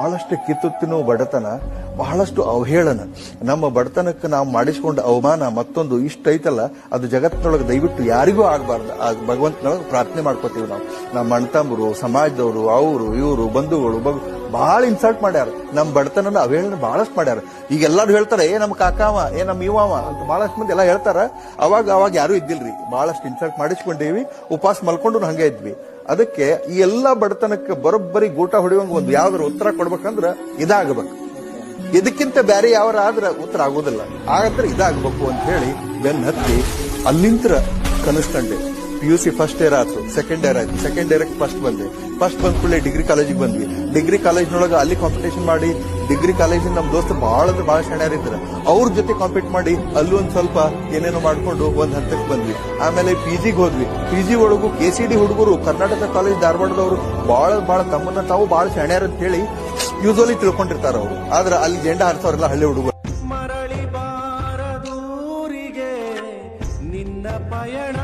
ಬಹಳಷ್ಟು ಕಿತ್ತುತ್ತಿನ ಬಡತನ, ಬಹಳಷ್ಟು ಅವಹೇಳನ. ನಮ್ಮ ಬಡತನಕ್ಕೆ ನಾವು ಮಾಡಿಸಿಕೊಂಡ ಅವಮಾನ ಮತ್ತೊಂದು ಇಷ್ಟ ಐತಲ್ಲ, ಅದು ಜಗತ್ತಿನೊಳಗೆ ದಯವಿಟ್ಟು ಯಾರಿಗೂ ಆಗಬಾರ್ದು. ಭಗವಂತನೊಳಗೆ ಪ್ರಾರ್ಥನೆ ಮಾಡ್ಕೋತೀವಿ ನಾವು. ನಮ್ಮ ಅಣ್ತಂಬರು, ಸಮಾಜದವರು, ಅವರು ಇವರು ಬಂಧುಗಳು ಬಹಳ ಇನ್ಸಲ್ಟ್ ಮಾಡ್ಯಾರ. ನಮ್ಮ ಬಡತನ ಅವಹೇಳನ ಬಹಳಷ್ಟು ಮಾಡ್ಯಾರ. ಈಗ ಎಲ್ಲಾರು ಹೇಳ್ತಾರೆ ನಮ್ಮ ಕಾಕಾವ, ನಮ್ಮ ಇವಾವ ಅಂತ ಬಹಳಷ್ಟು ಮಂದಿ ಎಲ್ಲ ಹೇಳ್ತಾರ. ಅವಾಗ ಯಾರು ಇದ್ದಿಲ್ರಿ, ಬಹಳಷ್ಟು ಇನ್ಸಲ್ಟ್ ಮಾಡಿಸ್ಕೊಂಡೇವಿ, ಉಪವಾಸ ಮಲ್ಕೊಂಡು ಹಂಗೆ ಇದ್ವಿ. ಅದಕ್ಕೆ ಈ ಎಲ್ಲಾ ಬಡತನಕ್ಕೆ ಬರೋಬ್ಬರಿ ಗೂಟ ಹೊಡೆಯುವಂಗ ಒಂದು ಯಾವ್ದಾರ ಉತ್ತರ ಕೊಡ್ಬೇಕಂದ್ರ ಇದಾಗಬೇಕು. ಇದಕ್ಕಿಂತ ಬೇರೆ ಯಾವ್ರ ಆದ್ರೆ ಉತ್ತರ ಆಗೋದಿಲ್ಲ. ಹಾಗಾದ್ರೆ ಇದಾಗಬೇಕು ಅಂತ ಹೇಳಿ ಬೆನ್ ಹತ್ತಿ ಅಲ್ಲಿಂತ್ರ ಕನಸ್ಕಂಡೆ. PUC ಫಸ್ಟ್ ಇಯರ್ ಆಯ್ತು, ಸೆಕೆಂಡ್ ಇಯರ್ ಆಯ್ತು, ಸೆಕೆಂಡ್ ಇಯರ್ ಫಸ್ಟ್ ಬಂದೆ. ಫಸ್ಟ್ ಬಂದ ಕೂಡಲೇ ಡಿಗ್ರಿ ಕಾಲೇಜಿಗೆ ಬಂದ್ವಿ. ಡಿಗ್ರಿ ಕಾಲೇಜ್ನೊಳಗೆ ಅಲ್ಲಿ ಕಾಂಪಿಟೇಷನ್ ಮಾಡಿ, ಡಿಗ್ರಿ ಕಾಲೇಜಿನ ನಮ್ ದೋಸ್ತರು ಬಹಳ ಶಾಣ್ಯಾರಿದ್ರು, ಅವ್ರ ಜೊತೆ ಕಾಂಪೀಟ್ ಮಾಡಿ ಅಲ್ಲೂ ಒಂದ್ ಸ್ವಲ್ಪ ಏನೇನೋ ಮಾಡ್ಕೊಂಡು ಒಂದ್ ಹಂತಕ್ಕೆ ಬಂದ್ವಿ. ಆಮೇಲೆ PGಗೆ ಹೋದ್ವಿ. PG ಒಳಗೂ KCD ಹುಡುಗರು, ಕರ್ನಾಟಕ ಕಾಲೇಜ್ ಧಾರವಾಡದವರು ಬಹಳ ತಮ್ಮನ್ನ ತಾವು ಬಹಳ ಶಾಣ್ಯಾರ ಅಂತ ಹೇಳಿ ಯೂಶುವಲಿ ತಿಳ್ಕೊಂಡಿರ್ತಾರ ಅವರು. ಆದ್ರೆ ಅಲ್ಲಿ ಜೆಂಡಾ ಹಾರಿಸೋರೆಲ್ಲ ಹಳ್ಳಿ ಹುಡುಗರು. ಮರಳಿ ಬಾರದೂರಿಗೆ ನಿನ್ನ ಪಯಣ